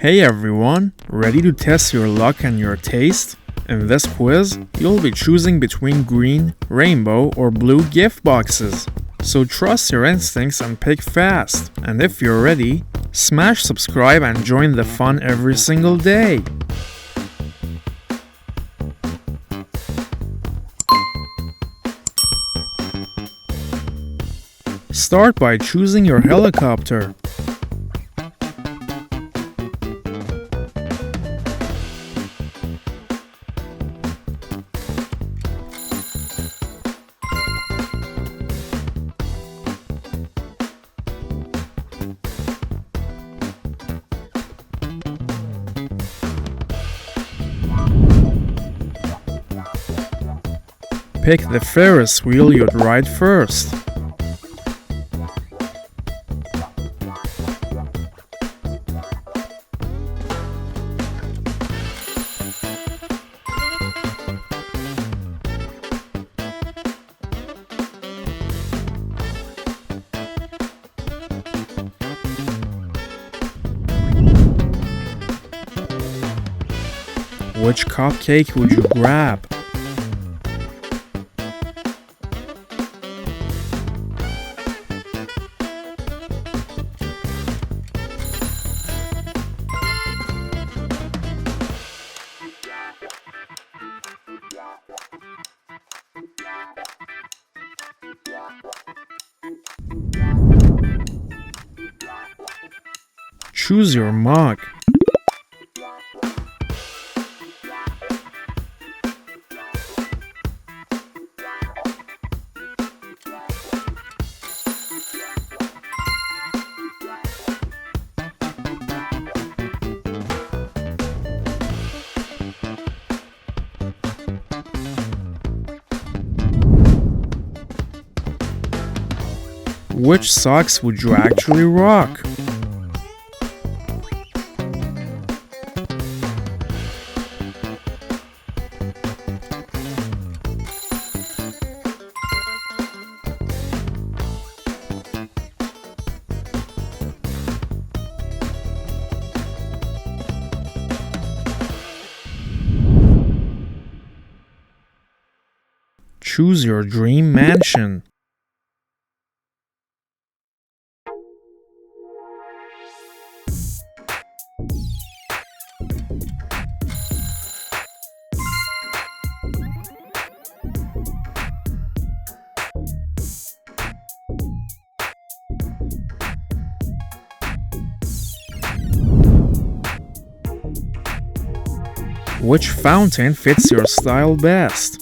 Hey everyone, ready to test your luck and your taste? In this quiz, you'll be choosing between green, rainbow, or blue gift boxes. So trust your instincts and pick fast. And if you're ready, smash subscribe and join the fun every single day. Start by choosing your helicopter. Pick the Ferris wheel you'd ride first. Which cupcake would you grab? Choose your mug. Which socks would you actually rock? Choose your dream mansion. Which fountain fits your style best?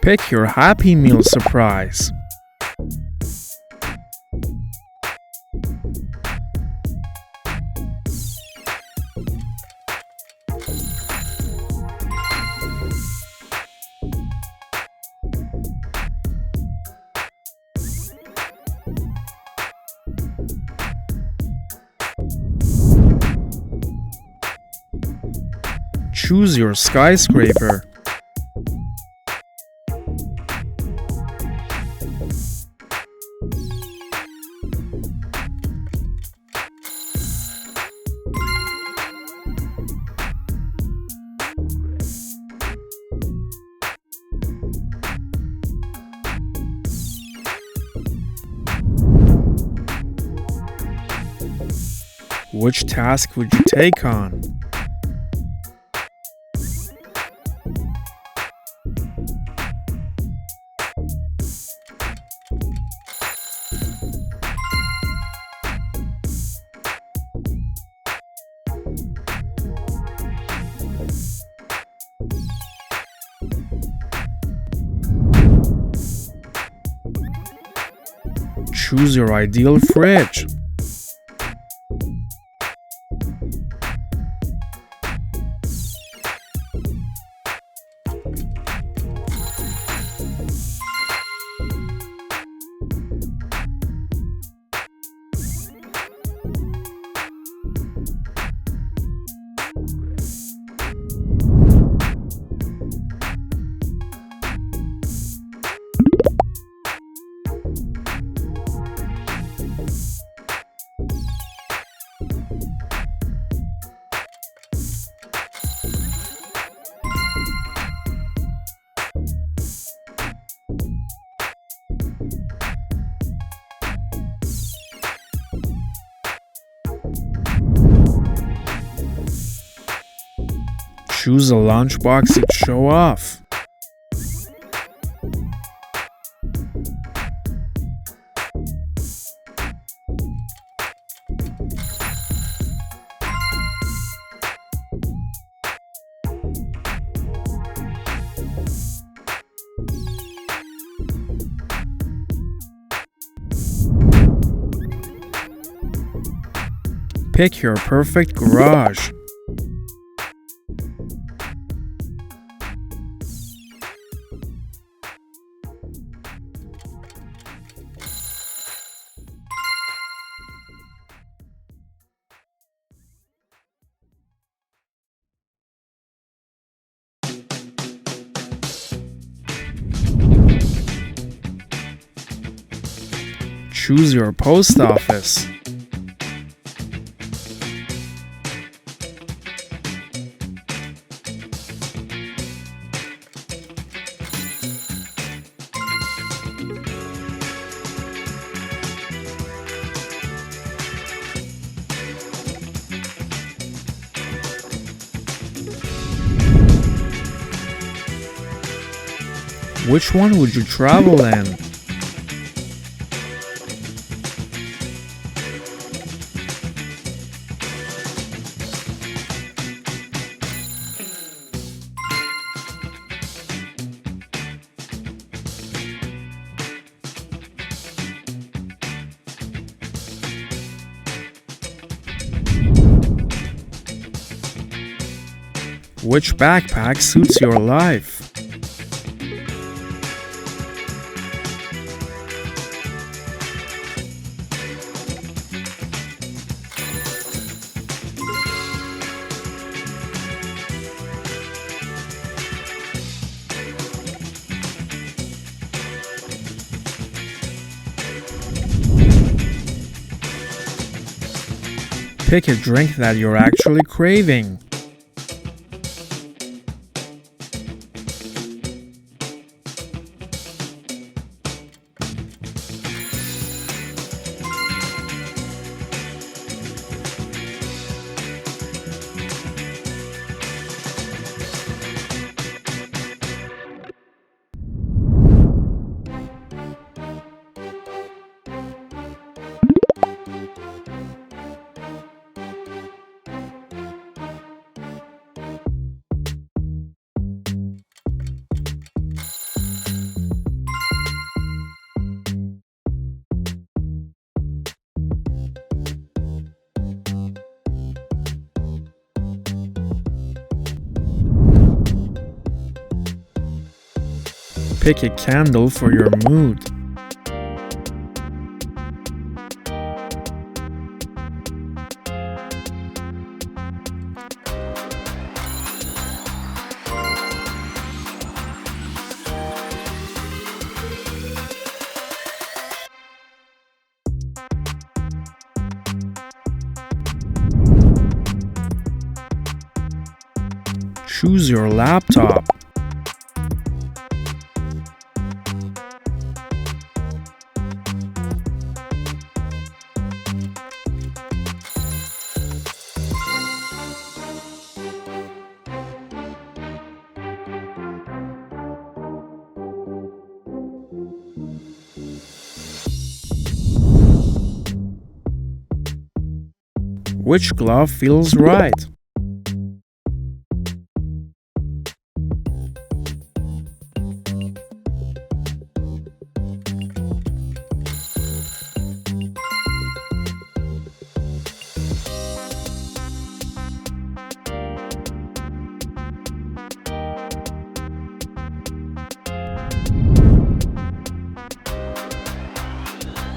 Pick your Happy Meal surprise. Choose your skyscraper. Which task would you take on? Choose your ideal fridge. Choose a lunchbox you'd show off. Pick your perfect garage. Choose your post office. Which one would you travel in? Which backpack suits your life? Pick a drink that you're actually craving. Pick a candle for your mood. Choose your laptop. Which glove feels right?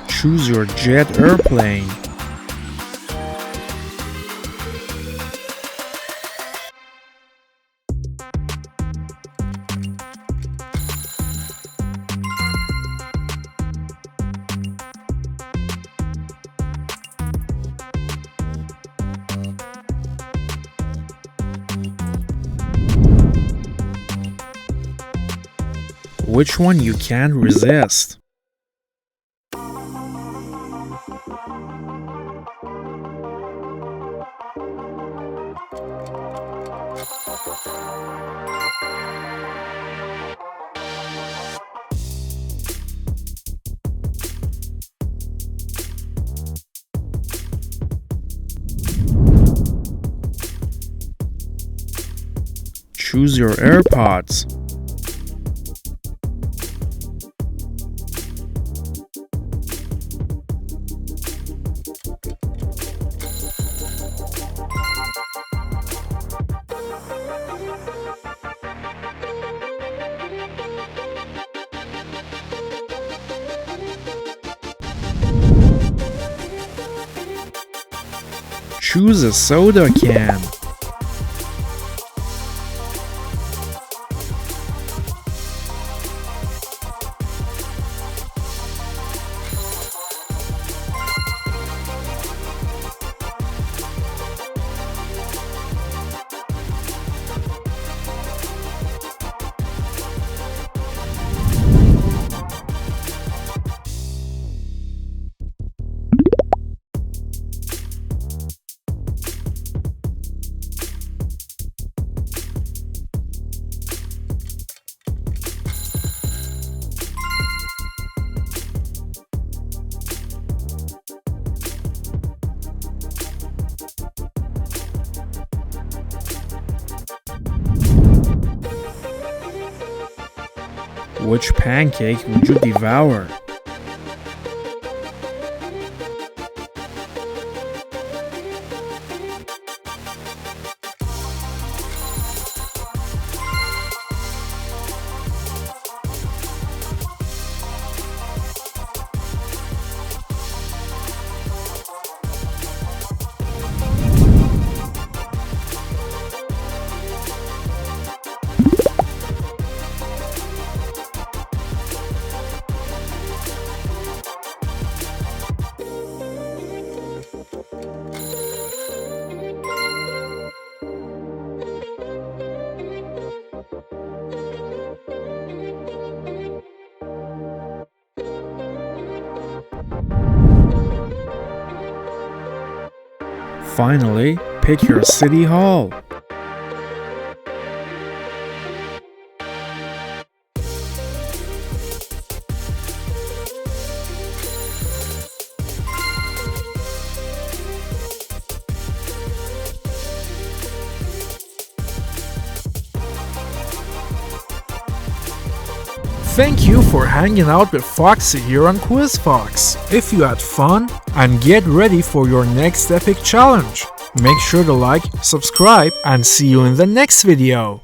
Choose your jet airplane. Which one you can't resist? choose your AirPods. Choose a soda can. Which pancake would you devour? Finally, pick your city hall. Thank you for hanging out with Foxy here on Quiz Fox. If you had fun, and get ready for your next epic challenge. Make sure to like, subscribe, and see you in the next video.